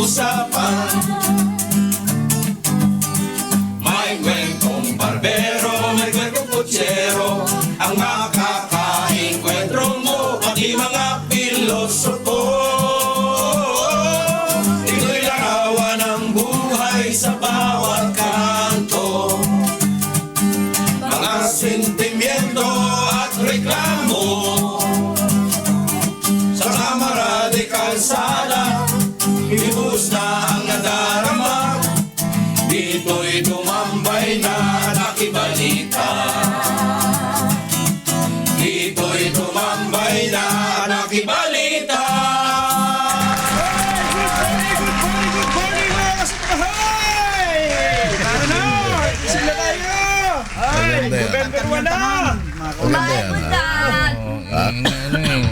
usapan. May kwentong barbero, may kwentong kutsero, ang makakainkwentro mo, pati mga pilosopo. Ito'y larawan ng buhay sa bawat kanto, mga sentimiento at reklamo. Sa kamara de kalsada, ibus na ang nadarama, dito'y tumambay na nakibalita. Dito'y tumambay na nakibalita. Good morning mga kasamahay! Tara na! Sila tayo! Ay, November 1 na!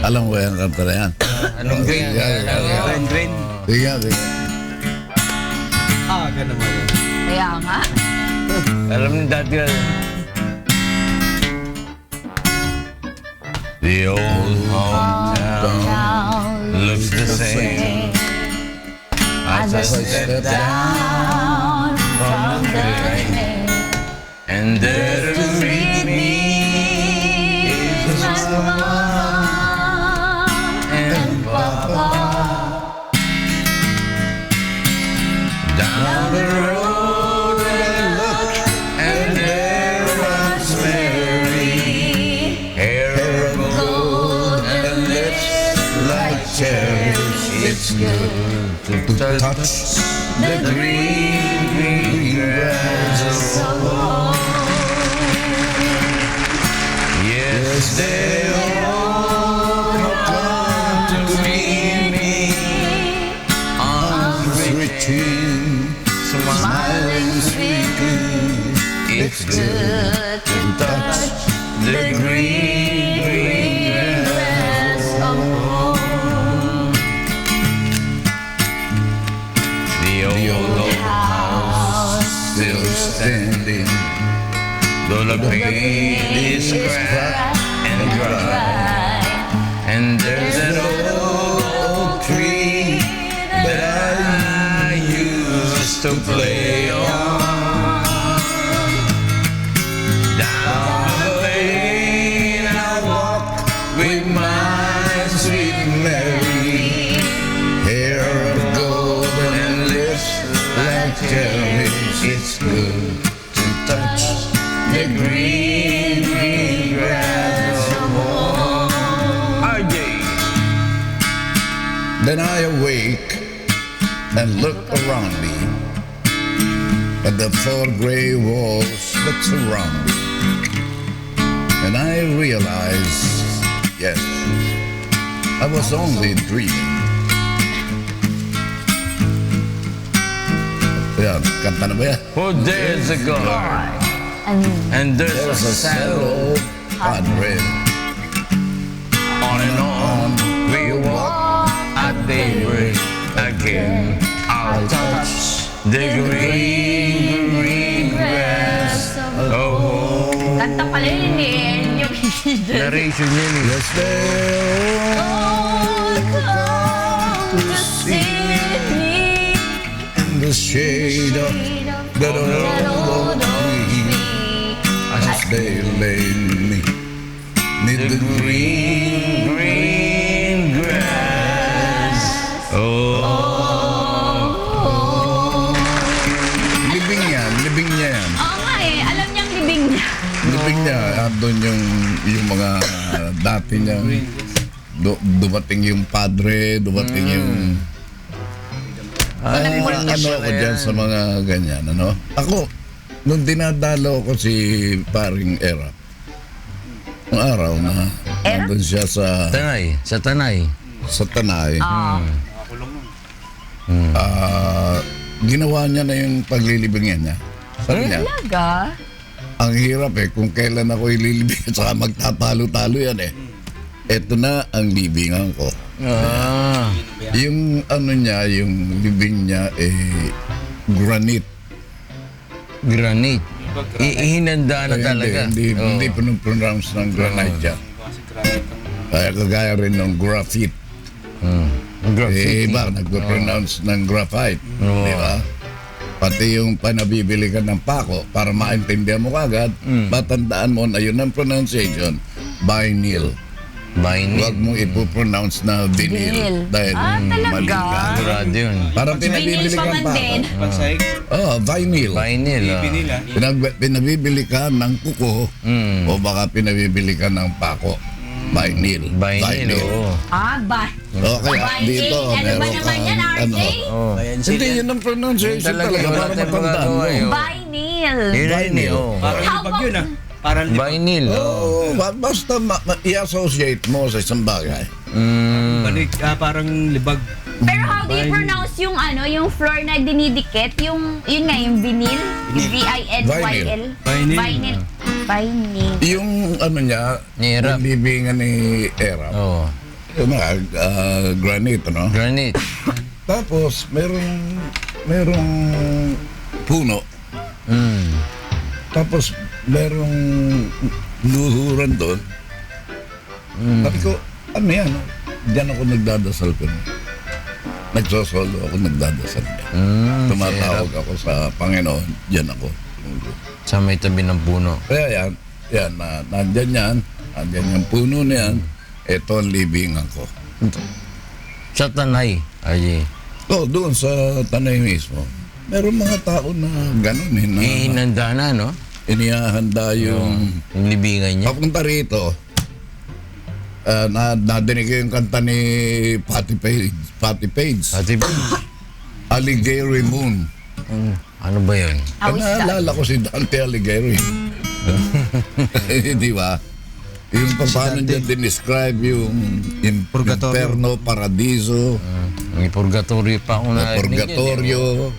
Alam ko yan, kanta na yan. Anong green? Green. Sige. Ganun mo yun. Kaya nga. Alam ni dati yan. The old hometown looks the same as I step down from the train, and there to meet me is my mama and papa. Down the road I look, and there runs Mary, hair of gold and lips like cherries. It's good to touch the green grass of home. Yes, they all come to meet me on the street, smiling sweetly. It's good to touch the green grass of home. The old house still standing, though the paint is cracked and dry, and there's an old tree that I used to play on. Down the lane I walk with my sweet Mary, hair of gold and lips like cherries. It's good to touch the green grass of home. RJ. Then I awake and look around me at the four gray walls that surround me, and I realize, yes, I was only dreaming. Yan, kanta na ba yan? For there's a God and there's a saddle. Padre. On and on we walk at daybreak. Again I'll touch the green grass of home. Kanta pala yun eh. Yung Narration yun eh. Yes, they all come to see me in the shade of that old tree, as they lay me mid the Green grass. Oh. libing niya yan. Oo nga eh. Alam niyang libing niya. Libing niya, doon yung mga dati niya. Dumating yung padre, dumating yung... ano ako dyan sa mga ganyan, ano? Ako, nung dinadalo ko si paring Era, ang araw na nandun siya sa Tanay. Sa Tanay. Tanay, ginawa niya na yung paglilibingan niya. Sabi niya, Talaga? ang hirap kung kailan ako ililibing at saka magtatalo-talo yan Eto na ang libingan ko. Yung ano niya, yung libing niya granite. Granite. Ihinanda na talaga. Hindi pronounce ng granite yan. Kaya kagaya rin ng graphite. Eh, iba, nagpo-pronounce ng graphite. Di ba? Pati yung panabibili ka ng pako, para maintindihan mo kagad, matandaan mo na yun ang pronunciation, vinyl. Vinyl. Huwag mo ipopronounce na vinyl. Vinyl. Dahil Talaga? mali ka. Sigurado yun. Parang Vinyl pinabibili pa ka ng man din. pako. Pagsahig. Oh, vinyl. Vinyl. Pinila. Pinabibili ka ng kuko o baka pinabibili ka ng pako. Vinyl. Vinyl, oo. O kaya Vinyl. dito, Ano ba meron naman yan, kang RJ? Oh. Hindi, yun ang pronunciation Talaga, talaga wala para tayong matandaan mo. magagawa yun. Vinyl. Yun rin eh, oh. Parang How libag yun ah. Parang libag. Vinyl, oh. Oo, basta i-associate mo sa isang bagay. Balik, parang libag. Pero how do you pronounce yung yung floor na dinidikit? Yun nga, yung vinyl? V-I-N-Y-L? Vinyl. Vinyl. Vinyl. Yung ano niya, Ni Erap. yung libingan ni Erap. Oh. Yung mga granite, ano? Granite. Tapos, merong puno. Tapos, merong luhuran doon. Sabi ko, ano yan? Diyan ako nagdadasal ko. Nagsosolo ako, nagdadasal niya. Tumatawag ako sa Panginoon, diyan ako. Sa may tabi ng puno. Kaya yan, nandyan yung puno na yan, ito ang libingan ko. Sa Tanay, ay. So, doon sa Tanay mismo, meron mga tao na gano'n na Ihinanda na, no? inihahanda yung Yung libingan niya. papunta rito. Nadinig ko yung kanta ni Patti Page. Ate, Alighieri Moon. ano ba yun? How is that? Naalala ko si Dante Alighieri. Di ba? Yung paano niya dinescribe yung Purgatorio. Inferno, Paradiso, May purgatorio pa ako na Purgatorio,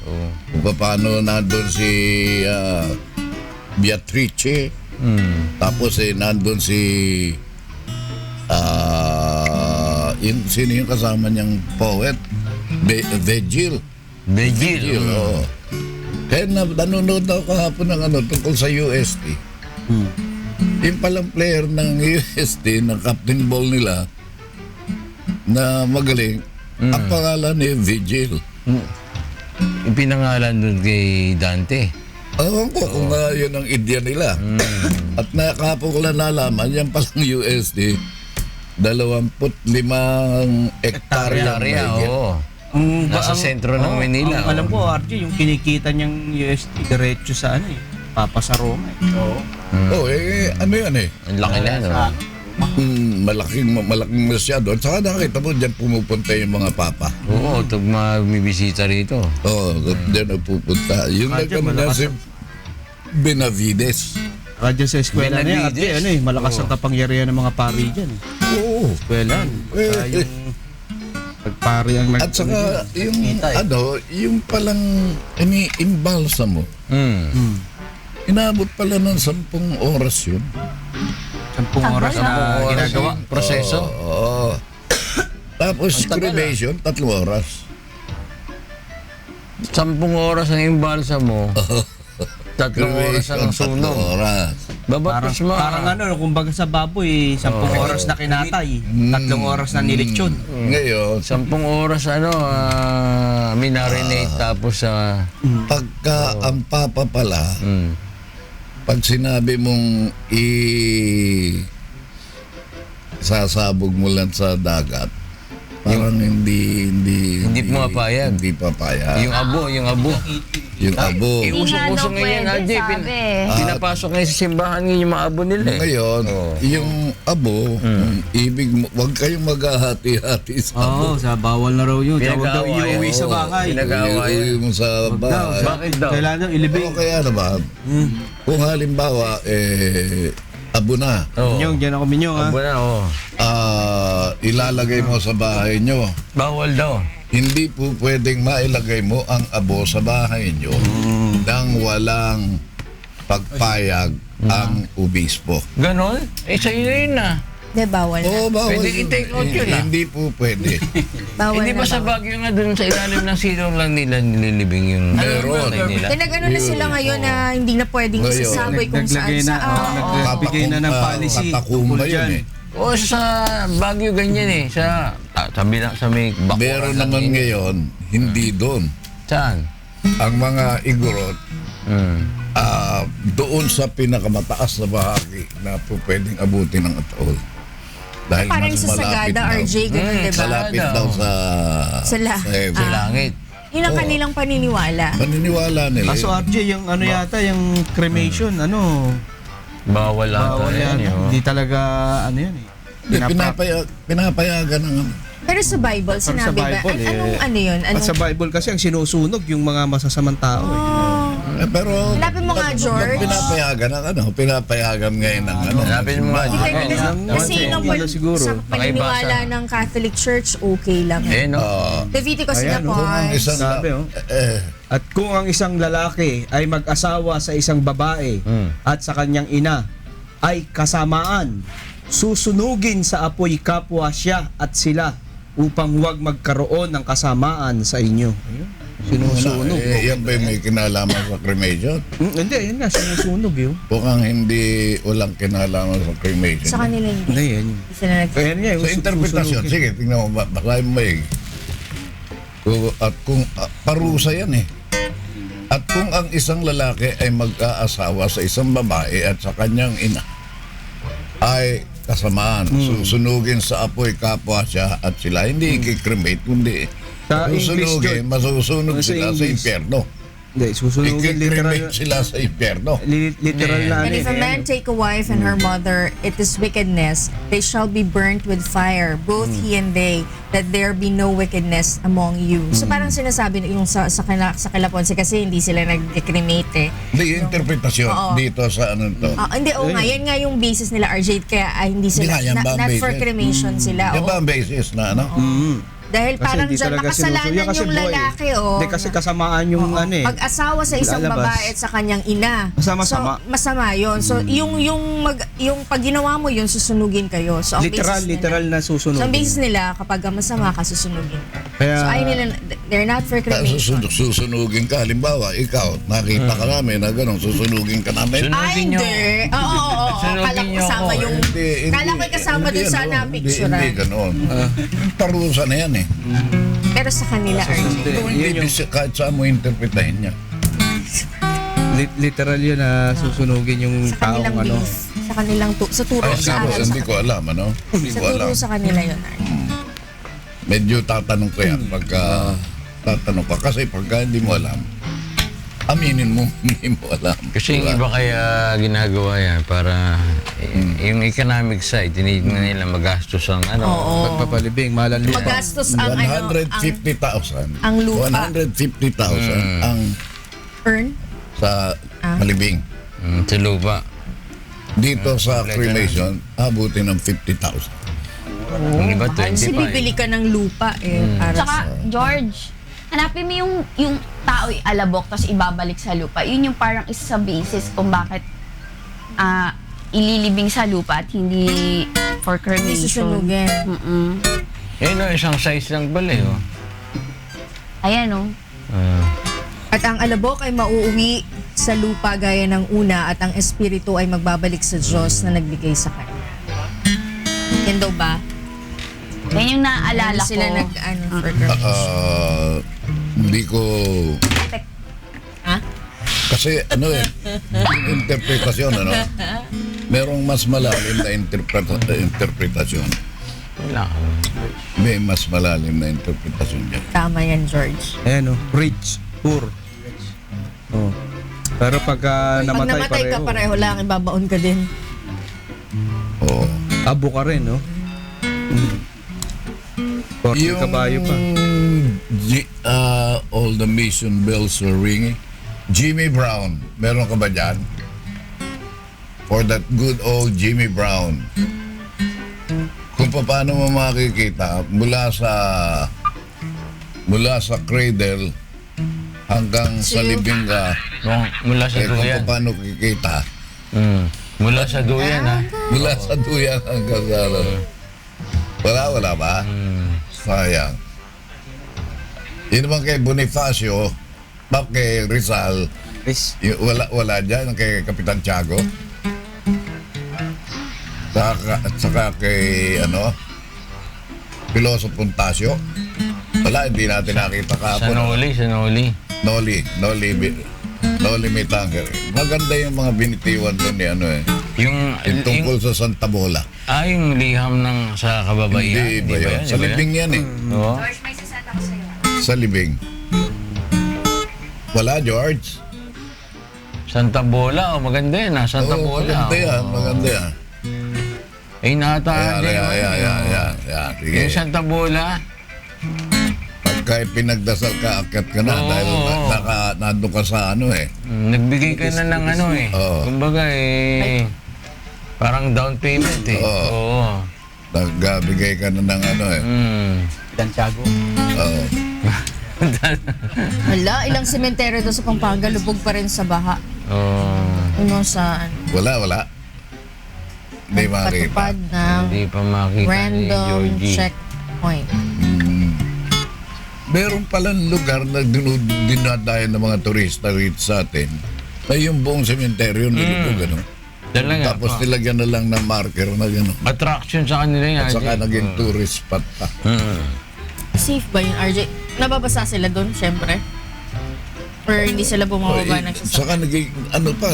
kung paano nandun si Beatrice, tapos nandun si sino yung kasama niyang poet? Virgil. Vigil. Oo. Kaya nanonood ako kahapon ng tungkol sa UST. Yung palang player ng UST, ng captain ball nila, na magaling, ang pangalan ni Vigil. Yung pinangalan doon kay Dante. Ewan ko kung yun ang idea nila. At nakapon ko lang nalaman, yan palang UST, 25 hektarya. Area, oo. Nasa sentro ng Manila. Alam ko, RJ, yung kinikita niyang UST, diretso sa Papa sa Roma. Oo. Ano yan eh? Ang laki na, no? Malaking masyado. At saka nakita mo, dyan pumupunta yung mga papa. Oo, pag mabibisita rito. Dyan pupunta. Yung nagkano niya si Benavides. Radyo sa eskwela niya, Benavides. RJ, malakas ang kapangyarihan ng mga pari dyan. Oo. Eskwelahan. Yung pagpari ang At saka yung yung palang ini-imbalsa mo. Inabot pala ng 10 oras yun. 10 oras na ginagawa. Proseso. Oo. Tapos cremation, 3 oras. 10 oras ang imbalsa mo. 3 oras ang Cremation, 3 sunog. oras. Babapos mo. Parang kumbaga sa baboy, 10 oras na kinatay, 3 oras na nilitsyon. Ngayon, 10 oras minarinate tapos sa pagka ang papa pala, pag sinabi mong sasabog mo lang sa dagat, parang hindi pumapayag. Hindi papayag. yung abo. Yung abo. Usong-usong ngayon, pwede, Adje. sabi. Pinapasok ngayon sa simbahan ngayon yung mga abo nila eh. Ngayon, yung abo, ibig mo, huwag kayong maghahati-hati sa abo. Oo, sa bawal na raw yun. Huwag daw Pinag-aaway. iuwi sa Oo, bahay. pinag-aaway. Iuwi mo sa bahay. Bakit daw? Kailangan daw ilibing. O kaya naman, kung halimbawa, abo na, Oo. Minyong, dyan ako minyong ha. Abo na, oo. ilalagay mo sa bahay nyo. Bawal daw. Hindi po pwedeng mailagay mo ang abo sa bahay nyo nang walang pagpayag ang obispo. Ganon? Sa'yo na yun na. Hindi, bawal na. Oo, bawal. Pwede i-take out yun, ah. Hindi po pwede. Bawal Hindi na. ba sa Baguio nga dun sa ilalim ng silong lang nila nililibing yung Meron. nanay nila? Nag-ano na sila ngayon na hindi na pwedeng Ngayon. isasaboy kung Naglagay saan na, saan. nagbigay na ng policy. Katakumba tungkol yun dyan. eh. O sa Baguio ganyan eh. Sabi na sa may bakuran. Meron naman ngayon, hindi doon. Saan? Ang mga igorot, doon sa pinakamataas na bahagi na po pwedeng abutin ng ataol. Dahil Parang mas sa malapit Sagada, daw. RJ, ganun, diba? Malapit daw sa heaven. Sa langit. Yun ang kanilang paniniwala. Paniniwala nila. Kaso RJ, yung ano yata, yung cremation, Bawal ata bawal yan. yan. Hindi talaga, ano yan eh. Pinapayagan ng Pero sa Bible, Pero sinabi sa ba? Bible, Anong ano yun? At sa Bible kasi ang sinusunog yung mga masasamang tao eh. pero Hanapin mo nga, George. Pinapayagan ng pinapayagan ngayon ng Hanapin mo nga. Kasi nung siguro. sa paniniwala ng Catholic Church, okay lang. Eh, no? Leviticus Ayan, na po. Kung ang isang Sabi, oh. At kung ang isang lalaki ay mag-asawa sa isang babae at sa kanyang ina ay kasamaan, susunugin sa apoy kapwa siya at sila upang huwag magkaroon ng kasamaan sa inyo. Ayun, sinusunog. yan ba yung may kinalaman sa cremation? Hindi, yun nga, sinusunog yun. Kung ang hindi walang kinalaman sa cremation. Sa kanila hindi. Hindi, yan yun. Hindi sila Kaya nga, yung Sa interpretasyon, susunugin. sige, tingnan mo, basahin mo maigi. At kung parusa yan eh. At kung ang isang lalaki ay mag-aasawa sa isang babae at sa kanyang ina ay kasamaan, susunugin sa apoy kapwa siya at sila, hindi i-cremate, kundi Sa English, susunugin, George. masusunog Sa sila sa English. impyerno. Hindi, susunugin literal. I-cremate sila sa impyerno. Literal na And if a man take a wife and her mother, it is wickedness. They shall be burnt with fire, both he and they, that there be no wickedness among you. So parang sinasabi yung sa Kalaponce kasi hindi sila nag-cremate eh. Hindi, interpretasyon Oo. dito sa ano to. Hindi, oo nga. Yan nga yung basis nila, RJ, kaya hindi sila, Hindi nga, yan ba ang not for basis? cremation sila. Yan oo. ba ang basis na ano? Dahil Kasi parang hindi dyan talaga makasalanan sinusuyo kasi yung buhay eh. lalaki, Hindi kasi kasamaan yung ano eh. Pag-asawa sa isang Lalabas. babae at sa kanyang ina. Masama. So, masama yun. So, yung pag ginawa mo yun, susunugin kayo. So, ang basis Literal nila, na susunod. so, ang basis nila, kapag masama ka, susunugin ka. Kaya- So, ayaw nila, they're not for cremation. Susunugin ka. Halimbawa, ikaw, nakita ka namin na gano'n, susunugin ka namin. Ay, hindi. Oo. Sunugin Kala ko niyo kasama ako. yung... Kala ko kasama hindi dun sa ano, na-picture. Hindi gano'n. Parusa na yan eh. Pero sa kanila, RJ. Hindi, kahit saan mo interpretahin niya. Literal yun na susunugin yung Sa kanilang taong ano. belief. Sa kanilang sa turo. Ay, Sa aral. hindi ko alam, ano? Hindi Sa ko alam. turo sa kanila yun, RJ. Medyo tatanong ko yan pagka tatanong ka. Kasi pagka hindi mo alam, aminin mo, hindi mo alam. Kasi yung Diba? iba kaya ginagawa yan para yung economic side, tinitignan nila magastos ang ano. Pagpapalibing, mahal ang lupa. Magastos ang ano, 150,000. ang lupa. 150,000 ang earn. sa malibing. Sa lupa. Dito sa cremation, abutin ng 50,000. Yung iba Kasi 25. bibili ka ng lupa eh. Para Tsaka, George, hanapin mo yung tao'y alabok tapos ibabalik sa lupa. Yun yung parang isa sa basis kung bakit ililibing sa lupa at hindi for hindi cremation. susunugin. Eh no, isang size lang pala eh. Oh. Ayan, oh. At ang alabok ay mauuwi sa lupa gaya ng una at ang espiritu ay magbabalik sa Diyos na nagbigay sa kanya. Yan daw ba? Yan yung naaalala ko. Sila for cremation. Hindi ko... Ha? Kasi ano eh, yung interpretasyon, ano? Merong mas malalim na interpretasyon. Wala. May mas malalim na interpretasyon dyan. Tama yan, George. Ayan o, rich, poor. Oh. Pero pagka Pag namatay namatay ka, pareho, pareho lang, ibabaon ka din. Oo. abo ka rin, no? 40 kabayo pa. All the mission bells are ringing. Jimmy Brown, meron ka ba dyan? For that good old Jimmy Brown. Kung paano mo makikita mula sa cradle hanggang sa libing ka, Mula sa kung duyan. paano kikita Mula sa duyan, ha? mula sa duyan hanggang sa wala ba? Sayang. Yun naman kay Bonifacio, kay Rizal, wala dyan, kay Kapitan Tiago. Saka kay Pilosopong Tasyo. Wala, hindi natin nakita Sa kahapon. Noli. Noli may tanker. Maganda yung mga binitiwan doon ni ano eh. Yung Yung tungkol sa Santa Bola. yung liham ng sa kababaihan. Hindi ba yun? Sa libing yan eh. Oo. George, may sasend ako sa'yo. Sa libing. Wala, George. Santa Bola, maganda yan Santa Oo, Bola. maganda yan. Ay, natahan din. Ayan. Sige. Yung Santa Bola, Pagka pinagdasal ka, akyat ka na Oo. dahil nandun ka sa ano eh. nagbigay ka na ng ano eh. Oo. Kumbaga parang down payment eh. Oo. Oo. Nagbigay ka na ng ano eh. Santiago. Oo. Wala, ilang sementeryo doon sa Pampanga, lubog pa rin sa baha. Oo. Yung sa Wala. Hindi makita. patupad ng Hindi pa makita ni random Georgie. checkpoint. Meron palang lugar na dinadayan ng mga turista rito sa atin na yung buong sementeryo nilubog, ano? Talaga. Tapos nilagyan na lang ng marker na gano'n. Attraction sa kanila yan. At saka RJ. naging tourist spot pa. Safe ba yun, RJ? Nababasa sila doon, syempre? Or hindi sila bumababa ng sasakyan? Saka naging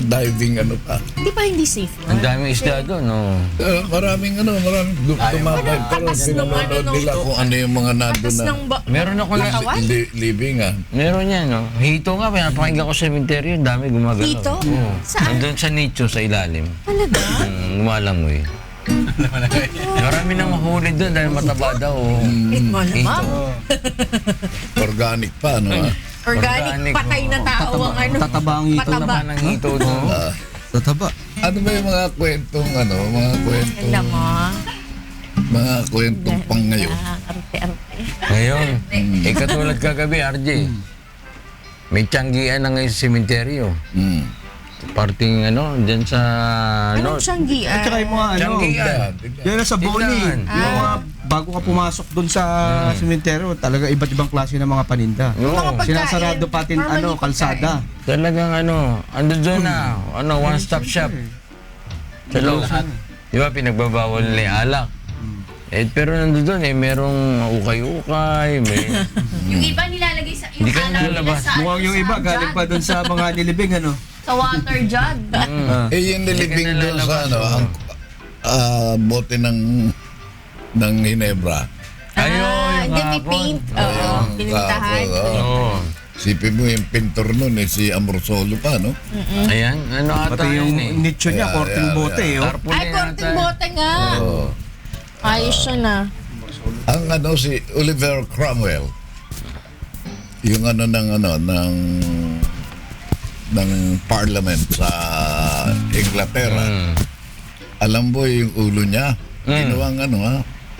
diving pa. Hindi pa hindi safe Ang na. daming isda doon, no? Maraming tumabay. Pero Atas ng pinanonood ano, nila kung ano yung mga nandun Atas na ng Meron ako na... Katawan? living Meron yan, no? Hito nga, pinapakinggan ko sa cemetery, ang dami gumagalaw. Hito? Oo. Saan? Nandun sa nicho, sa ilalim. Talaga? Gumalangoy. Marami nang mahuli doon dahil mataba daw. Eat mo Hito. naman. Organic pa, no? Organic, patay na tao ang ano. Tataba ang hito Pataba. Taba ng hito doon. Tataba. Ano ba yung mga kwentong Alam mo. mga kwentong pang ngayon? Arte-arte. Ngayon, katulad kagabi, RJ. May tiyanggian na ngayon sa sementeryo. Hmm. Parting dyan sa Anong north. siyanggian? At saka yung mga Tiyanggian. yan na sa Boni. Tignan. Yung mga bago ka pumasok doon sa sementeryo, talaga iba't ibang klase ng mga paninda. Oo. Mga pagkain. Sinasarado patin Normally kalsada. Talagang ando doon na. One-stop shop. Sa loob. Di ba, pinagbabawal nila yung alak. Pero nando doon merong ukay-ukay, may... Yung iba nilalagay sa... Hindi ka nilalabas. Mukhang yung iba galing pa doon sa mga nilibing, ano? Sa water jug. Yung nilibing doon sa ang bote ng Hinebra. Ayun, Hindi, may paint. Oo, pinintahan. Oo. Sipin mo yung pintor nun si Amorsolo pa, no? Ayan, ata Pati yung yun eh. nicho niya, Yeah, korting yeah, bote, yeah. oh. Tarpaulin Ay, korting ata. bote nga. Oo. Ayos siya na. Ang si Oliver Cromwell. Yung ng parliament sa Inglaterra. Alam mo yung ulo niya, ginawang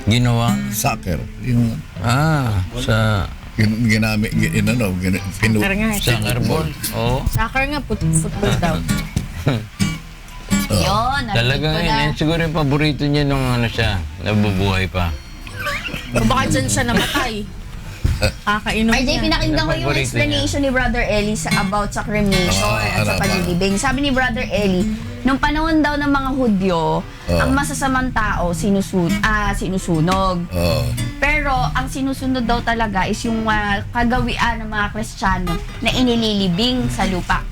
Ginawang? soccer. Yung Sa ginamit, Soccer nga. soccer ball. Oo. Soccer nga, football daw. Yun. Talaga narinig ko yun. na. Siguro yung paborito niya nung siya, nabubuhay pa. O baka dyan siya namatay. Kakainom RJ, niya. pinakinggan ko yung Paborito explanation ni Brother Eli about sa cremation at sa ano ba? paglilibing. Sabi ni Brother Eli, nung panahon daw ng mga Hudyo, ang masasamang tao sinusunog. Pero ang sinusunod daw talaga is yung kagawian ng mga Kristiyano na inililibing sa lupa.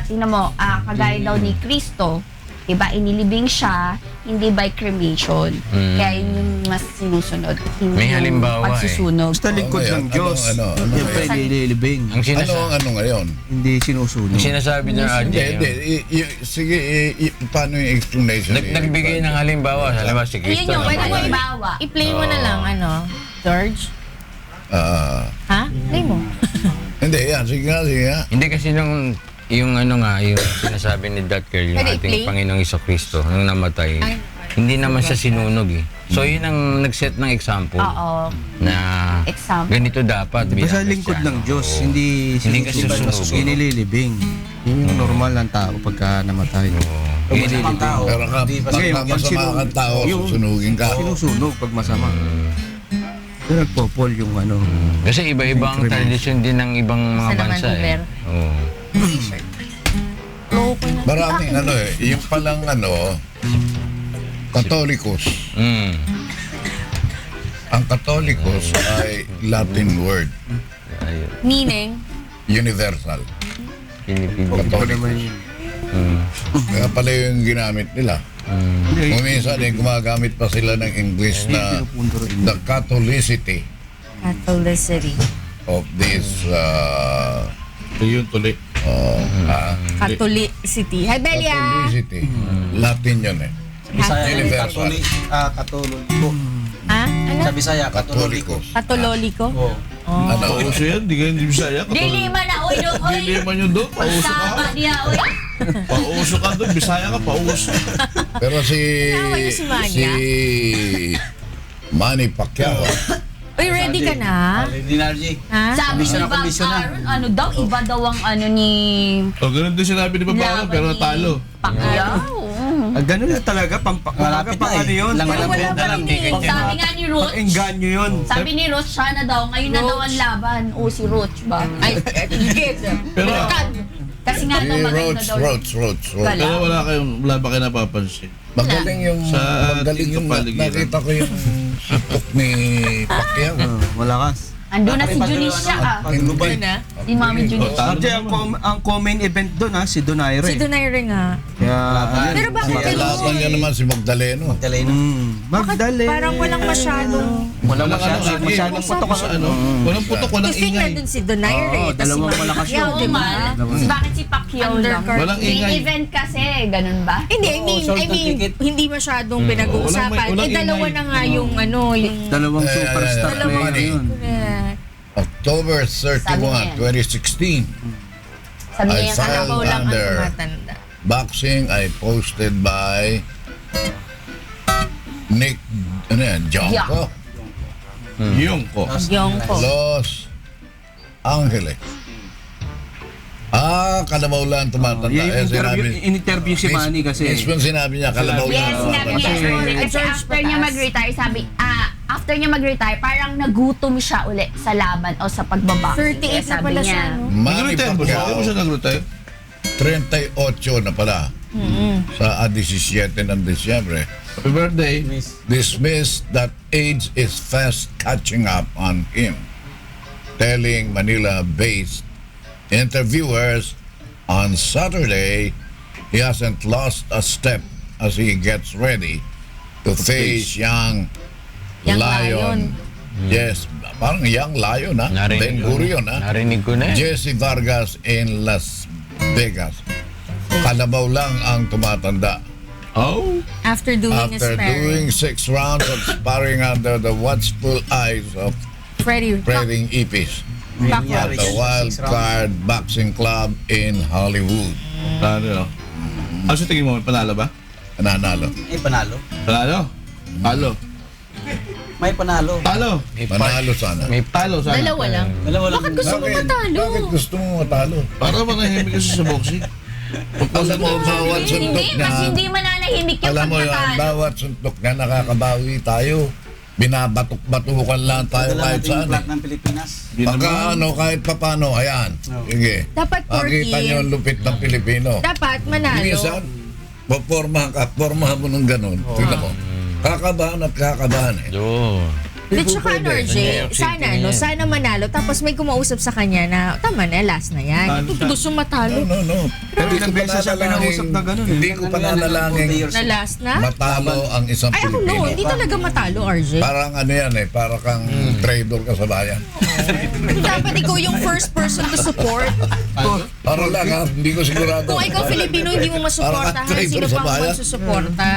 Tingnan mo, kagaya daw ni Kristo, diba, inilibing siya, hindi by cremation. Kaya yun yung mas sinusunod. Hindi May yung halimbawa pagsusunog. Basta lingkod ngayon, ng Diyos. Siyempre, nililibing. Ang ngayon? Hindi sinusunog. sinasabi ng RJ, Sige, paano yung explanation? nagbigay ng halimbawa. Halimbawa si Yun Cristo yung pwede namatay. halimbawa. I-play mo na lang, George. Ha? Play mo. Hindi, yan. Sige nga. Hindi kasi yung sinasabi ni that girl, yung Pwede ating i-play? Panginoong Isokristo, nung namatay, hindi naman siya sinunog eh. So yun ang nag-set ng example Oo. na Example. ganito dapat Basta bilang lingkod Kristiyano. ng Diyos, Oo. hindi Hindi ka sinusunog. susunog. Inililibing. Yun yung normal ng tao pagka namatay. Pag masamang tao, Pero Ngayon, pag masama kang tao, yung- susunugin ka. sinusunog pag masama. Kaya nagpopol yung Kasi iba-iba ang tradisyon din ng ibang mga Sa bansa Vancouver. eh. Oo. Maraming yung palang Katolikos. Ang Katolikos ay Latin word, Ayun. Meaning, universal. Pilipino. Katolikos. Kaya pala yung ginamit nila. Kung minsan gumagamit pa sila ng English na the Catholicity Catholicity. of this Yun tuloy. Catholicity. Hi, Belia! Catholicity. Latin yun eh. Bisaya Universal. Katoliko. Ah? Ano? Sa Bisaya, Katoliko. Katolikos. Katoliko? Oh. Ano? Pauso yan, di ka hindi Bisaya. Dili man na, oy, doon, oy. Dili man yun doon, pauso Sama ka. niya, oy. Pauso ka doon, Bisaya ka, pauso. Pero Inaaway niyo si Manya? Manny Pacquiao. Uy, ready ka na? Dinarji. Ha? Sabi ni Commissioner, Bob commissioner. Aaron, ano daw, iba daw ang ano ni O, ganun din sinabi ni Babalo, laban pero ni natalo. Pacquiao. Ganun na talaga, Malapit pang na ano yun? Malapit Wala na lang. pa rin eh. Sabi nga ni Roach, Pang-engganyo yun. sabi ni Roach, siya na daw, ngayon na daw ang laban. O, si Roach ba? Ay, higit. Pero, Kasi nga Si daw, maganda daw. Roach. Gala. pero wala ba kayo napapansin? Magaling yung, Sa magaling ating yung kapaligiran. nakita ko yung sitok ni Pacquiao. Malakas. Andun na si Junisha ah. Hindi. na? Si Mami Junisha. Actually, ang co-main event doon si Donaire. Si Donaire nga. Kaya, Pero bakit Kalaban niya naman si Magdaleno. Talino. Magdali. Parang walang masyadong... Walang Masyadong putok sa ano, walang putok, walang Tifing na ingay. dun si Donaire. Oo, Tas dalawang si malakas Pacquiao, Oo di ba? man. Bakit si Pacquiao lang? Undercard. Walang Main ingay. event kasi, ganun ba? Hindi, sold ang ticket. hindi masyadong pinag-uusapan. walang Dalawa ingay. na nga yung ano, yung... Dalawang superstar Dalawang player yun. October Sabi 31, niya 2016. Sabi niya yung I kalabaw Kalabaw lang ang Under. tumatanda. Boxing ay posted by Nick Jonko, Yung ko. Yung ko. Los Angeles. Kalabaw lang tumatanda. Yung Sinabi- in-interview si Manny kasi. Mismo sinabi niya, kalabaw lang. Yes, sinabi niya. Kasi George after niya Patas. mag-retire, sabi, after niya mag-retire, parang nagutom siya uli sa laban o sa pagbabaka. 38 na pala siya, no? Manny Nag-retire ba siya? Hindi mo siya Pacquiao, nag-retire? 38 na pala. Sa 17 ng Disyembre. Happy birthday. Dismissed that age is fast catching up on him, telling Manila-based interviewers on Saturday he hasn't lost a step as he gets ready to face young Young Lion. Yes, parang young Lion ha. Ben Gurion ha. Narinig ko na eh. Jesse Vargas in Las Vegas. Kalabaw lang ang tumatanda. Oh. After doing his After doing sparring. 6 rounds of sparring under the watchful eyes of Freddie Freding Ipis at the Wild Card Boxing Club in Hollywood. Ano? Ano sa tingin mo? May panalo ba? Nanalo. May panalo. Panalo? Talo. May panalo. Talo. Manalo sana. May Talo sana. Dalawa lang. Dalawa lang. Bakit gusto mo matalo? Bakit gusto mo matalo? Para manahimik kasi sa boxing. Alam mo, bawat suntok Hindi, mas niya, hindi mananahimik yung alam mo yan, pagkatalo. bawat suntok niya nakakabawi tayo. Binabatok-batukan lang tayo Dala kahit natin yung saan. flag ng Pilipinas. Hindi Pagka naman. ano, kahit papano, ayan. Sige. Dapat, Makita niyo ang Porky, lupit ng Pilipino. dapat manalo. Minsan, pormahan mo ng ganun. Tingnan mo. Kakabahan at kakabahan eh. Oo. At saka ano, RJ, sana manalo. Tapos may kumausap sa kanya na, tama na, last na yan. Talo Ito siya. gusto matalo. No. Pero ilang beses siya pinausap na ganun. Hindi ko pananalangin Na last na? matalo ang isang Ay, ako no, Pilipino. hindi talaga matalo, RJ. Parang ano yan eh, parang kang trader ka sa bayan. Dapat ikaw yung first person to support. Parang lang ha, hindi ko sigurado. Kung ikaw Filipino, hindi mo masuportahan, Traitor sino sa pang bayan. magsusuporta?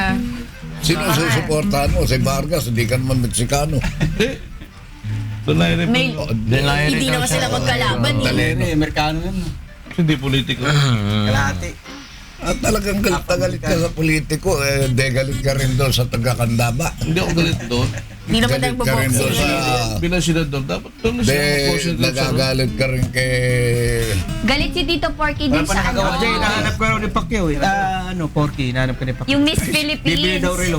Sino susuportahan mo? Si Vargas, hindi ka naman Meksikano. Tunay rin May, po. Hindi naman sila magkalaban eh. Taleno. Amerikano yun. Hindi politiko. Kalahati. At talagang galit na galit ka sa politiko, de galit ka rin doon sa taga-Kandaba. Hindi ako galit doon. Hindi naman tayo Galit ka rin doon baboxing. sa... Bilang senador, dapat doon na siya. De, nagagalit ka rin kay... galit si Tito Porky din sa ano. Jay, nahanap ko raw ni Pacquiao eh. Porky, nahanap ko ni Pacquiao. Yung Miss Bibili Philippines. daw relo.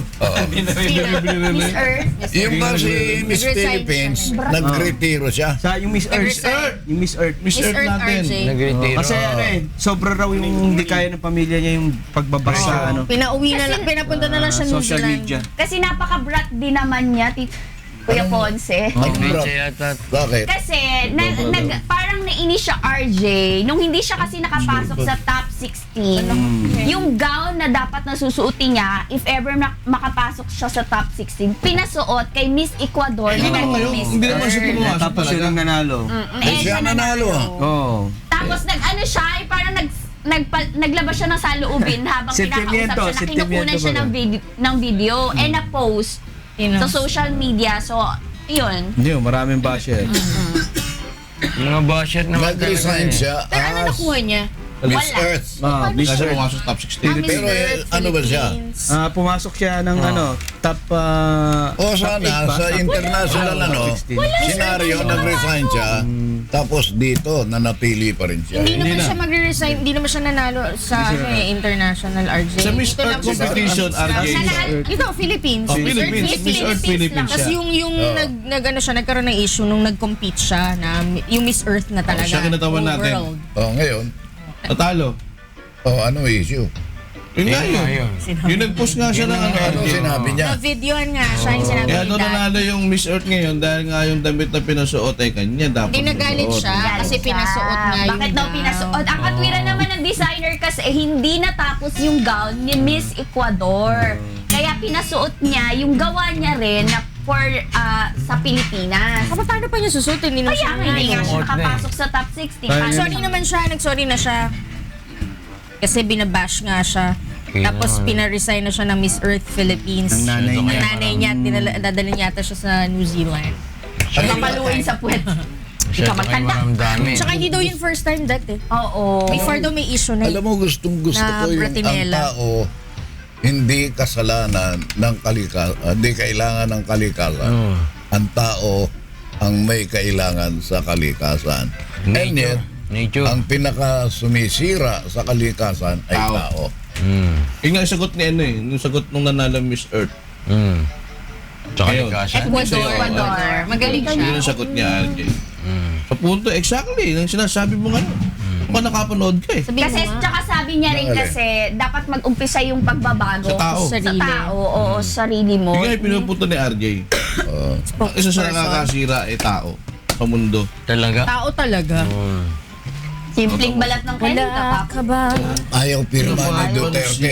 Miss Earth. Yung ba si Miss Philippines, nagretiro siya. Sa yung Miss Earth. Nag-resign. Yung Miss Earth. Miss Miss Earth Earth, natin. RJ. Nagretiro. Kasi ano eh, sobra raw yung hindi kaya ng pamilya niya yung pagbabas sa ano. Pinauwi na lang, pinapunta na lang siya New Social Zealand. media. Kasi napaka-brat din naman niya. Kuya Ponce. Probinsya yata. Bakit? Kasi parang nainis siya RJ nung hindi siya kasi nakapasok sa top 16. Yung gown na dapat nasusuotin niya, if ever makapasok siya sa top 16, pinasuot kay Miss Ecuador Hindi na naman ngayon. Miss Hindi naman siya Earth. pumasok Tapos talaga. yun ang nanalo. Siya nanalo, ah. Oh. Tapos nag-ano siya, parang naglabas siya ng saloobin habang Sentimiento, kinakausap siya na kinukunan siya ng video and na-post sa social media. So, yun. Hindi, maraming basher. Mga basher naman Nag-resign siya Pero ano as nakuha niya? Miss Wala. Earth. Miss Kasi Earth. pumasok top 16. Pero ano ba siya? Pumasok siya ng top O sana, sa international senaryo, nag-resign siya. Tapos dito, nanatili pa rin siya. Hindi naman siya magre-resign, hindi naman siya nanalo sa international RJ. Sa Miss Dito lang Earth siya sa- competition, RJ. Dito, Philippines. Oh, Philippines. Miss Earth Philippines Tapos siya. yung nag-ano siya, nagkaroon ng issue nung nag-compete siya na yung Miss Earth na talaga. siya kinatawan natin. World. O, ngayon, Natalo. ano issue? Yun nga yun. Yung nag-post nga siya ng ano. Ano sinabi niya? Na-videoan nga siya, yung sinabi Kaya ni doon Dad. nanalo yung Miss Earth ngayon dahil nga yung damit na pinasuot ay kanya dapat Hindi nagalit pinasuot. siya kasi pinasuot nga yung Bakit daw gown. pinasuot? Ang katwiran naman ng designer kasi hindi natapos yung gown ni Miss Ecuador. Kaya pinasuot niya yung gawa niya rin na for sa Pilipinas. Paano pa niya susutin? Hindi naman Kaya siya nga hindi nga siya Suot na eh. nakapasok sa top 16. Ay, Sorry naman siya, nag-sorry na siya. Kasi binabash nga siya. Tapos pina-resign na siya ng Miss Earth Philippines. Ng nanay Ng niya. nanay niya, dadala niya ata siya sa New Zealand. Papaluin sa puwet. Hindi Siya ka ito kayo magtanda. maramdami. Tsaka hindi daw yung first time dati. Oo. Before daw may issue na Alam mo, gustong gusto Na ko yung ang Bratinella. tao hindi kasalanan ng hindi kailangan ng kalikasan. Ang tao ang may kailangan sa kalikasan. And yet, Nature. ang pinaka sumisira sa kalikasan ay Tao. tao. Yun nga yung sagot ni ano eh. Yung sagot nung nanalo Miss Earth. Tsaka Ayun. likasan. Ecuador. Magaling Yun siya. ang sagot niya, RJ. Sa punto, exactly. Yung sinasabi mo nga. Mukhang nakapanood ka eh. Sabihin Kasi mo nga. tsaka sabi niya rin Bakit? kasi dapat mag-umpisa yung pagbabago Sa tao. sa Sarili. tao, oo, sa sarili mo. Yun nga yung pinupunto ni RJ. Ang isa sa nakakasira ay tao sa mundo. Talaga? Tao talaga. Simpleng balat ng Wala kanita. ka ba? Ayaw pirma ni Ayaw Duterte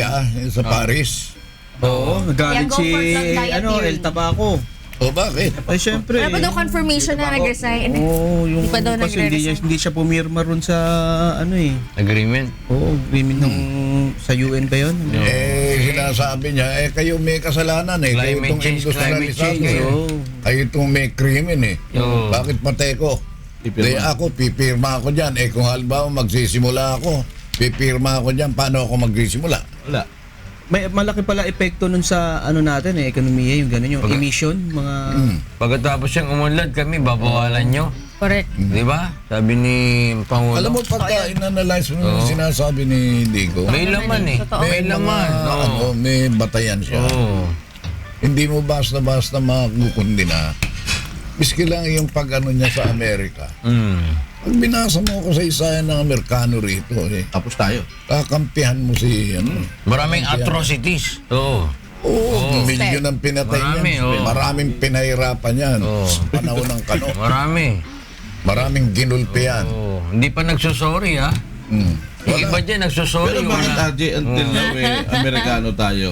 sa Paris. Oo, nagalit Kaya go si for drug diet yun. El Tabaco. O bakit? Ay, syempre. Wala pa daw confirmation na nag-resign. Oo, yung Hindi pa daw kasi nagre-resign. hindi siya pumirma ron sa ano eh. Agreement. Oo, agreement nung sa UN ba yun? Sinasabi niya, kayo may kasalanan eh. Kayo Climate itong change, climate industrialisado change. eh. Oo. Kayo itong may krimen eh. Oo. Bakit patay ko? Di ako, pipirma ako dyan. Kung halimbawa magsisimula ako, pipirma ako dyan, paano ako magsisimula? Wala. May malaki pala epekto nun sa ano natin eh, ekonomiya, yung gano'n, yung emission, mga... Pagkatapos siyang umunlad kami, babawalan nyo. Correct. Di ba? Sabi ni Pangulo. Alam mo, pagka in-analyze mo yung sinasabi ni Digo, May laman eh. Totoo. May laman. Oo. may batayan siya. Oo. Hindi mo basta-basta makukundi na. Miski lang yung pag-ano niya sa Amerika. Pag binasa mo ako sa isa ng Amerikano rito, Tapos tayo. kakampihan mo si Maraming kakampihan. atrocities. Oo. Oo, milyon ang pinatay Marami, niyan. oo. Maraming pinahirapan yan. Oo. Sa panahon ng kano. Marami. Maraming ginulpihan. Oo. Hindi pa nagsusorry ha. Yung iba dyan nagsusorry. Pero bakit Wala. RJ until now eh, Amerikano tayo?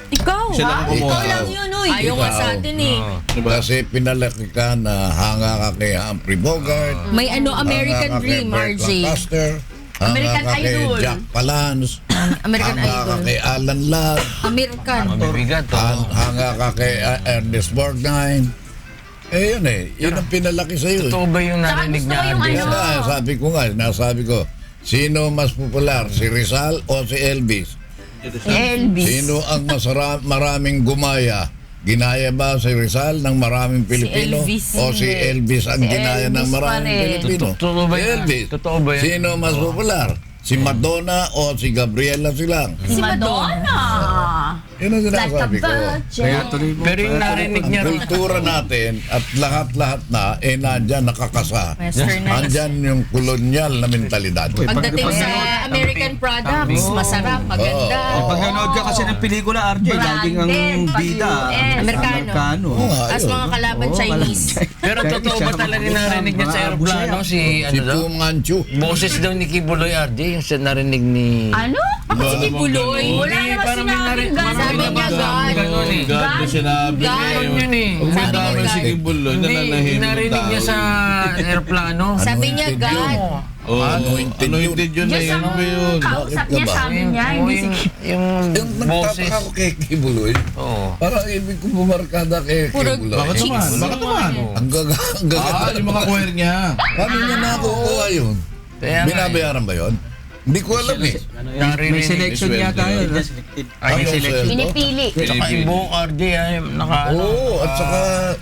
Ikaw, Sila ha? ang kumuha. Ikaw lang yun, uy. Ayaw nga sa atin eh. Diba? Kasi pinalaki ka na hanga ka kay Humphrey Bogart. May American hanga ka kay Dream, Burt RJ. Lancaster, hanga American ka kay Idol. Jack Palance. American hanga ka Idol. kay Alan Ladd. American. Mabibigat. Oo. Hanga ka kay Ernest Borgnine. Yun eh. Yun ang pinalaki sa'yo. Totoo ba yung narinig Tsaka niya? gusto ko yung Andres? ano. Sabi ko nga, nasabi ko, sino mas popular, si Rizal o si Elvis? Elvis. Sino ang maraming gumaya? Ginaya ba si Rizal ng maraming Pilipino? Elvis. O si Elvis ang Si ginaya ng Elvis maraming pa rin. Pilipino? Totoo ba Si yan? Elvis. Totoo ba yan? Sino mas popular? Si Madonna o si Gabriela Silang? Si Madonna. Yun ang Like a sinasabi ko. virgin. Kaya tuloy mo. Pero yung narinig niya Ang rin. kultura natin at lahat-lahat na, nandyan nakakasa. Westernized. Andyan yung kolonyal na mentalidad. Pagdating sa American products, masarap, maganda. Pag nanood ka kasi ng pelikula, RJ, laging ang Branded, pag bida. US. Amerikano. Oo nga, As yun. mga kalaban Chinese. Pero totoo ba talaga yung narinig niya sa aeroplano? Si Si ano daw? Fu Manchu. Boses daw ni Kibuloy RJ, yung sa narinig ni... Ano? Ako si Kibuloy. Wala naman parang may sinabing narinig. gano'n. Sabi niya, God. Ganun eh. God na sinabi God. niya Ganun yun eh. Huwag mo Sabi damay niya, si God. Kibuloy, Hindi, nananahimik narinig niya sa aeroplano. Sabi niya, God. Oh, Anointed anointed yun na Diyos yun. ang Ano yun? kausap niya, Bakit ka ba? sabi niya, hindi si Yung Yung boses. nagtataka ko kay Kibuloy, Oo. parang ibig ko bumarkada kay Puro- Kibuloy. Bakit naman? Bakit naman? Ang gaganda. Yung mga choir niya. Paano niya nakukuha yun? Kaya nga Binabayaran ba yun? Hindi ko alam eh. May selection yata yun. Just selected. Ay, Anong sweldo? pinipili. Saka yung buong RJ ay naka... Oo, at saka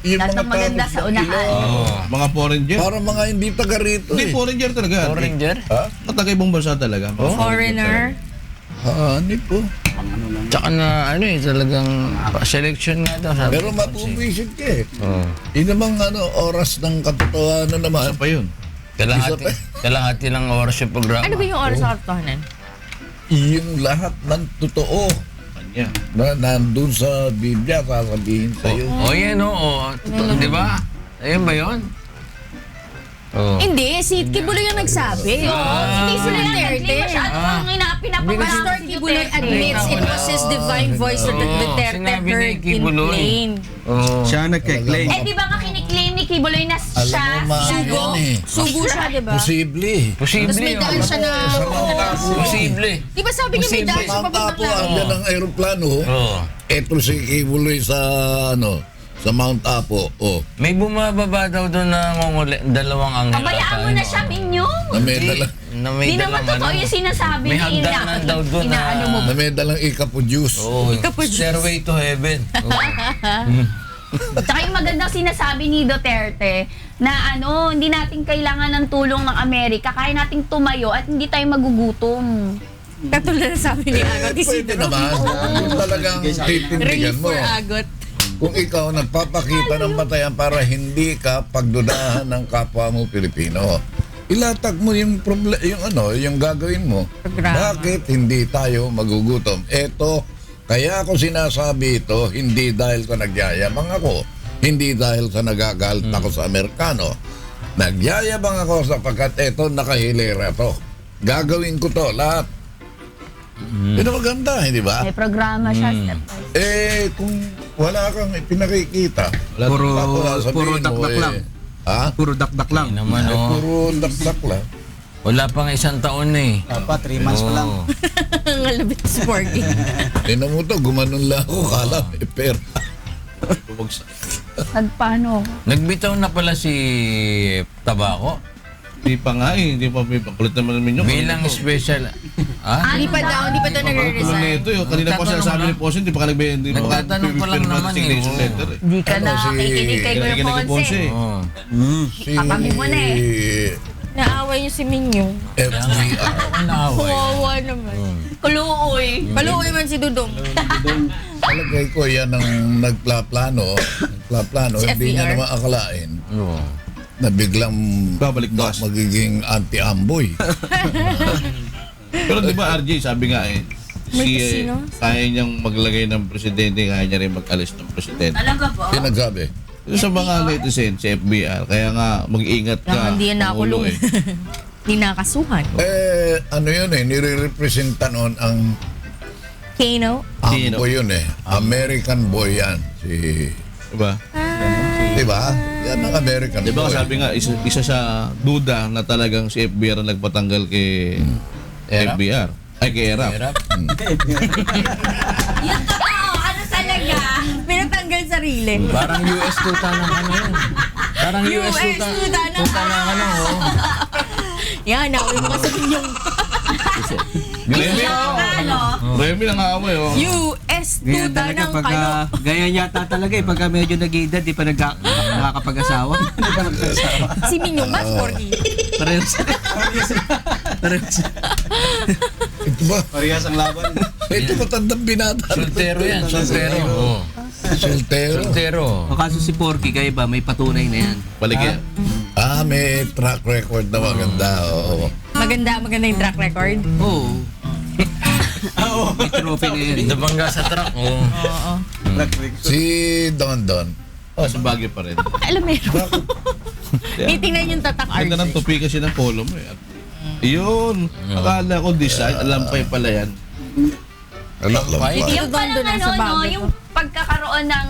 yung Lahat mga ng maganda tapos sa ng unahan. ilaw. Mga foreigner. Para mga hindi taga rito Hindi, eh. foreigner talaga. Power Ranger? Ha? Matagay ibang bansa talaga. Foreigner. Ano po? Tsaka na ano eh, talagang selection nga daw. Sabi. Pero mapumisit ka eh. Oo. Yun namang oras ng katotohanan naman. Ano pa yun? Kalahati lang oras yung programa. Ano ba yung oras sa katotohanan? Yung lahat ng totoo Kanya. na nandun sa Biblia, sasabihin sa'yo. O yan oo. Totoo, di ba? Ayun ba yun? Oo. Hindi, si Kibuloy yung nagsabi. Hindi sila Duterte. nag-claim masyado ang pinapabala Pastor si Kibuloy Duterte. admits it was his divine voice that Oo, Duterte sinabi ni heard in Kibuloy. plain. Oo. Siya nagka-claim. Eh, di ba nga kiniklaim ni Kibuloy na Alam siya, mo, ma, sugo? yan eh. Sugo siya, di ba? Posible. Posible Tapos may yun. daan siya na... Posible. Di ba sabi niya may Posible. daan siya Mount papuntang Apo, langit? andyan ang aeroplano. Oo. Eto si Kibuloy sa sa Mount Apo. Oh, May bumababa daw doon na dalawang anghel. Pabayaan mo na siya, Minyong. na may dalang, Na may Di naman dalang totoo yung sinasabi May niya. hagdanan daw doon na... Inaano mo. na may dalang ikapo-juice. Oo, Stairway to Heaven. Oo. Tsaka yung magandang sinasabi ni Duterte na hindi natin kailangan ng tulong ng Amerika, kaya nating tumayo at hindi tayo magugutom. Katulad na sabi ni Agot Pwede Isidro. naman. Kung talagang titindigan Relief mo. for Agot. Kung ikaw nagpapakita ng batayan para hindi ka pagdudahan ng kapwa mo Pilipino, ilatag mo yung yung gagawin mo. Programa. Bakit hindi tayo magugutom? Eto, kaya ako sinasabi ito, hindi dahil sa nagyayabang ako, hindi dahil sa nagagalit ako sa Amerikano. Nagyayabang ako sapagkat eto, nakahilera to. Gagawin ko to, lahat. Yun ang maganda, hindi ba? May programa siya, step by step. Kung wala kang pinakikita, Puro sabihin mo, dakdak lang. Ha? Puro dakdak lang. Naman, Puro dakdak lang. Wala pang isang taon na eh. Dapat 3 months pa lang. Oo. Ang alabit si Porky. Tingnan mo to, gumanon lang ako, kala may pera. Paano? Nagbitaw na pala si Tabako Hindi pa nga eh. Hindi pa may pakulit naman namin yun. bilang special. Ha? Hindi pa daw Ano nagre-resign. nito yun? Kanina pa siya sabi ni Posin, hindi pa ka nagbigay. Nagtatanong pa lang naman eh. Di ka Ano, na si- kikinig kay Kuya Nakikinig kay Ponce. Ponce. Oo. Katabi mo na Naaway niyo si Minyong. FBI. Ako naaway. Kawawa naman. Kuluoy. Paluoy man si Dudong. Palagay ko yan ang nagplaplano, Si hindi niya FDR. naman akalain Oo. na biglang Babalik bukas. magiging anti-amboy. Pero di ba RJ, sabi nga eh, May si casino? kaya niyang maglagay ng presidente, kaya niya rin mag-alis ng presidente. Talaga ba? Pinagsabi. Yung sa mga netizen, si FBR, kaya nga mag-ingat ka. Kaya hindi yan Pangulo, nakulong. Hindi nakasuhan. Ano yun nire-representa noon ang Kano? Sino? amboy yun American boy yan. Diba? Di ba? Yan ang American Di ba boy. sabi nga, isa sa duda na talagang si FBR ang nagpatanggal kay Erap? FBR. Ay, kay Erap. Hirap. Yung totoo, ano talaga? Pinatanggal sarili. Parang US tuta ng ano yun. Parang US tuta. tuta ng- Tuta ng ano. oh. Yan, naaway mo kasi yung Remy, Ano? Remy nangaaway oh. US Ganyan tuta talaga ng pag kano. ganyan yata talaga eh pagka medyo nag-edad di pa nakakapag-asawa. Si Minyong mas Porky. Parehas. Parehas. Ito ba? Parehas ang laban. Ito matandang binata. Soltero yan, soltero. Oo. Soltero. Soltero. O kaso si Porky, kaya ba, may patunay na yan. Paligyan. May track record na maganda. Oo. Maganda yung track record. Oo. May trophy na yan. Nabangga sa truck. Oo. Oo. Si Don Don. Sa Baguio pa rin. Alamero. Titingnan yung tatak Ganda ng RJ. tupi kasi ng polo mo. Yun. Akala ko design. Alampay pala yan. Alampay? Alampay. Yung palang Doon na sa ano, no, bago yung pagkakaroon ng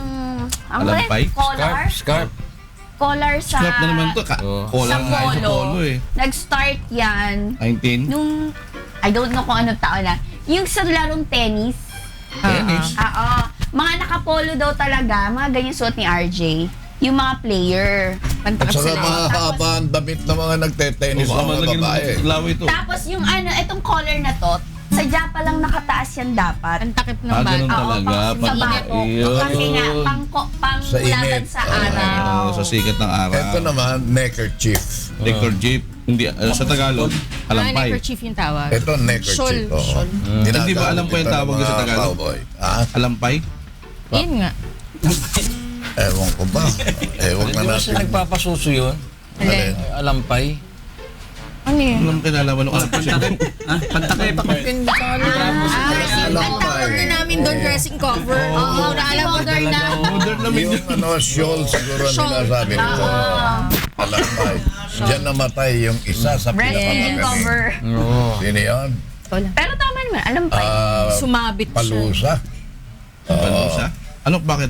Alampay? collar. Scarf. Collar sa Scrap na naman to. Oo. Kola sa nga sa polo. polo eh. Nag-start yan 19. nung I don't know kung anong taon na. Yung sa larong tennis. Tennis. Oo. Mga nakapolo daw talaga, mga ganyan suot ni RJ. Yung mga player. At Pantakap saka sila. mahaba ang damit ng mga nagte-tennis Baka ng mga malagyan babae. ng lawi ito. Tapos yung ano, itong collar na to, sadya pa lang nakataas yan dapat. Ang takip ng Ganun bag. talaga. Pang sa bago. Yun. Kasi nga, pang Sa laban init. sa araw. Sa sikat ng araw. Ito naman, neckerchief. Neckerchief. Hindi, sa Tagalog, alampay. Neckerchief yung tawag. Ito neckerchief. Shawl, oo. shawl. Hindi ba alam ko yung Ito ng tawag doon sa mga Tagalog? Cowboy. Alampay? Yun nga. Ewan ko ba? Ewan Hindi na ba siya natin. nagpapasuso yun? Alin? Alampay. Ano yun? Alam kinalaman ng alampay. Pantakip. Hindi ka alam. Alampay. Ang tawag na namin doon dressing cover. Oo, naalam mo. Modern na. Modern namin Yung shawl siguro nila sabi nito. Alampay. Diyan namatay yung isa sa Breastfeeding pinakamagaling. cover. Oo. Sino yun? Pero tama naman, alampay. Sumabit siya. Palusa. Palusa? Ano, bakit?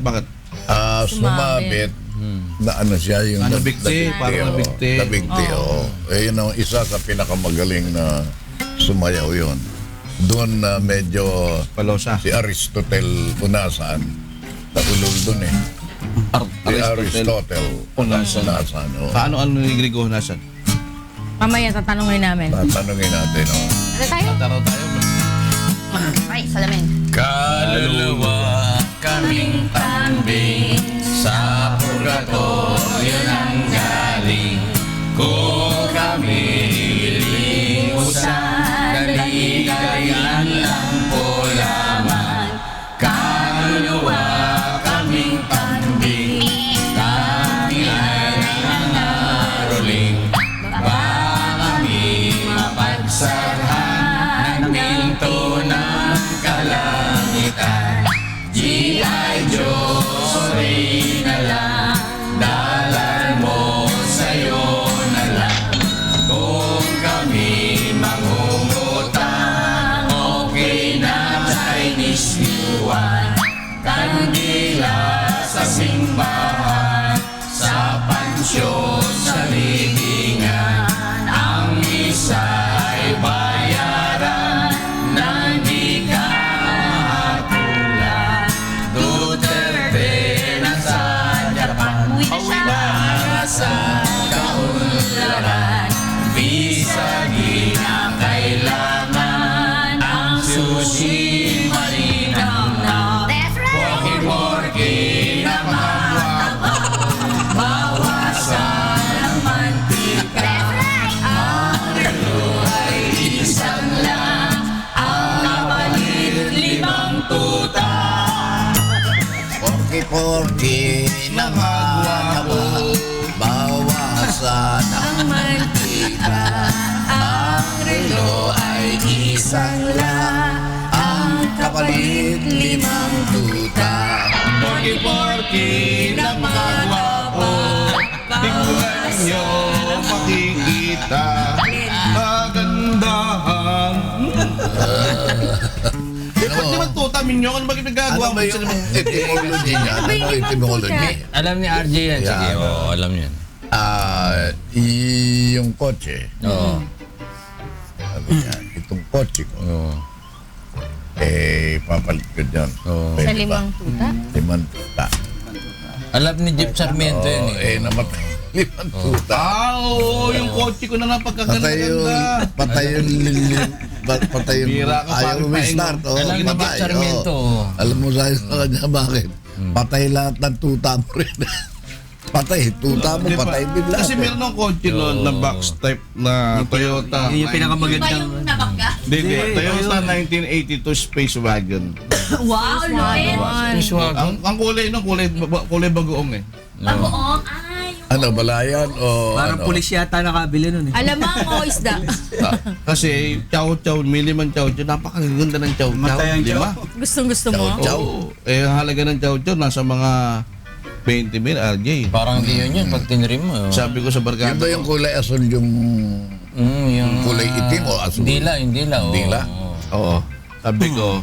Sumabit. Na ano siya yung Nabigti, parang nabigti. Nabigti, oo. Eh, yun ang isa sa pinakamagaling na sumayaw yun. Doon na medyo Palosa. si Aristotle unasan. Naulol doon eh. Si Aristotle Unasan. unasan. oo. Paano ni Grigo nasan? Mamaya tatanungin namin. Tatanungin natin, oh. Ano tayo? Taraw tayo. Ay, salamin. Kaluluwa kaming tambing sa purgatorio nang galing. Kung kami lilimusan, daligayan lang po lamang. Kaluluwa kaming tambing, kami ay nangaroling. Baka kami mapagsalhan ng pinto ng kalangitan. G.I. Joe, sorry na lang, dalan mo sa'yo na lang. Kung kami mangungutang, okay na Chinese yuan. Kandila sa simbahan, sa pansyo, sa libingan. Ang isa ay bayaran ng di ka mahatulan. Duterte na sa Japan, para sa kaunlaran. Visa di na kailangan, ang sushi malinaw na. That's right! Porky na magwapo, bawasan ang mantika. That's right! Ang relo ay isang lang, ang kapalit limang tuta. Porky na magwapo, bawasan ang mantika. Ang relo ay isang lang, ang kapalit limang tuta. Porky na magwapo, tingnan nyo makikita kagandahan. Ba't naman tuta, Minyong? Ano ba ginagawa Ano mo? ba yung etymology niya? Ano ba yung etymology? Alam ni RJ yan, sige. Yeah. Oo, alam yan. Yung kotse, Oo. sabi niya, itong kotse ko, Oo. papalit ko dyan. Oo. Sa Pwede ba? limang tuta? Limang tuta. Alam ni Jeep Sarmiento yan eh. Namatay. Limang tuta. Oo, yung kotse ko na lang pagkaganda-ganda. Patay yung, Bira ka, ayaw pare, restart. paing. Oh, Alam ni Jeep patay, Sarmiento. oh. Alam mo sa kanya bakit? Patay lahat ng tuta mo rin. Patay, tuta mo, Di ba? patay din lahat. Kasi meron ng kotse noon na box type na Toyota. Yun yung Iba pinakamagandang. yung nabangga. Hindi. Toyota 1982 Space Wagon. Wow, Lloyd. Ang kulay no, kulay bagoong eh. Bagoong. Ay, Ano, balayan o Parang ano? pulis yata nakabili nun eh. Alamang o isda. Kasi chow, miliman chow, napakaganda ng chow. Matay ang Di ba? Gustong-gusto mo. Chow. Oo. Eh, ang halaga ng chow nasa mga 20 mil, RJ. Parang di yun pag tinrim mo. Sabi ko sa Yun barkada ba yung kulay asul yung Yung kulay itim o asul? Dila, yung dila. oo. Dila? Oo. Sabi ko,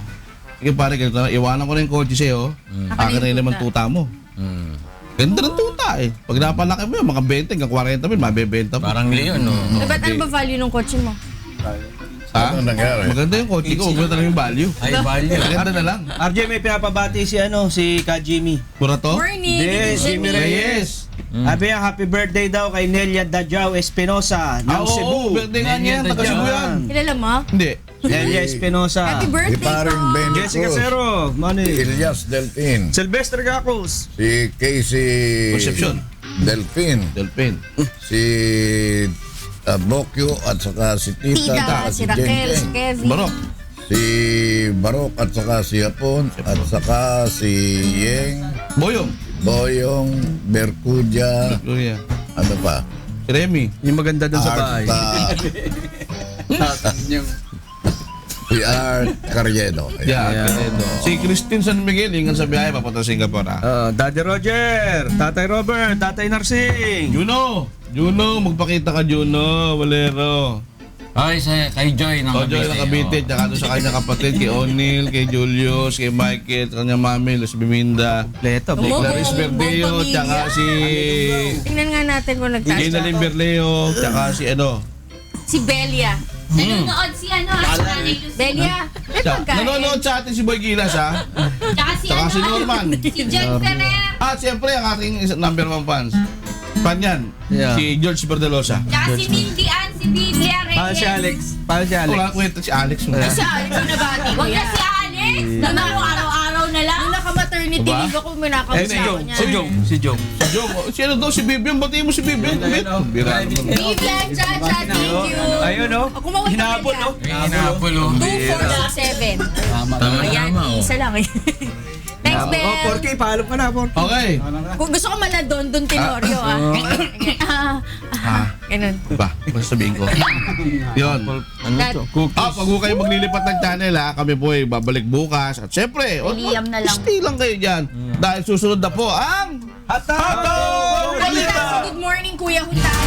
sige pare, ganito na, iwanan ko na yung kotse sa'yo. Akin na yung limang tuta mo. Mm. Ganda ng tuta eh. Pag napalaki mo yun, mga 20 hanggang 40 mil, mabebenta mo. Parang Leon, no? Eh, ba't ano ba value ng kotse mo? Ha? Ano nangyari? Maganda yung kotse ko, maganda lang yung value. Ay, value. Maganda na lang. RJ, may pinapabati si Ka Jimmy. Pura to? Morning, Hindi, Jimmy Reyes. Sabi niya, happy birthday daw kay Nelia Dajao Espinosa ng Ah, oo, Cebu. birthday nga niya, taga Cebu yan. Kilala mo? Hindi. Nelia Espinosa. Happy Si birthday paring ko! Benny Jessica Cruz. Cero, Money. Ilyas Delpin. Sylvester Gacos. Si Casey Concepcion. Delpin. Delpin. Si Bokyo at saka si Tita. Tita, at si Raquel, si Jeng. Kevin. Barok. Si Barok at saka si Hapon at saka si Yeng, Boyong. Boyong, Bercudia, Kuya. ano pa? Si Remy. Yung maganda dun sa bahay. Si Art Carriedo. Yeah. Si Christine San Miguel, ingan sa biyahe, papunta sa Singapore. Daddy Roger, Tatay Robert, Tatay Narsing. Juno, magpakita ka Juno, Valero. Ay, kay Joy ng O Joy ng Cavite, tsaka doon sa kanyang kapatid, kay O'Neil, kay Julius, kay Michael, kanyang mami, Luz Biminda. Leto, Kay Buong- Clarice buong Berdeo, pamilya. tsaka si Tingnan nga natin kung nagtaas. Gina Berleo, tsaka si ano. Si Belia. nanonood si ano, si Nanay Lucy. Belia, may pagkain. Nanonood sa atin si Boy Gilas, ha? Tsaka si Tsaka ano, si Norman. si John Ferrer. At siyempre, ang ating number one fans. Fan yan, Yeah. si George Berdelosa. Tsaka si Mindy Ann, si Biblia Reyes. Paano si Alex? Paano si Alex? Wala kwenta si Alex. Si Alex yung nabati ko Huwag na yan. si Alex. Araw-araw na lang. Nung naka-maternity Diba? leave ako, may nakausap si ako Jong. niya. Si Jong. Si Jong. Sino daw? Si Bibian. Batiin mo si Bibian. Bira naman. Biblia, Chacha, thank you. Ayun, no? Ako mawag Hinabol, no? Hinapol, oh. 2467. Ayan, isa lang eh. Thanks, Ben. Oh, 4K, paalop ka na, 4K. Okay. Kung gusto ko mala Don Tenorio, Ganun. Ba, basta sabihin ko. Yun. That, Pag ho kayo maglilipat ng channel, ha, kami po ay babalik bukas. At syempre, Liam na lang. stay lang kayo dyan. Dahil susunod na po ang Hatag! Balita, good morning, Kuya Huta.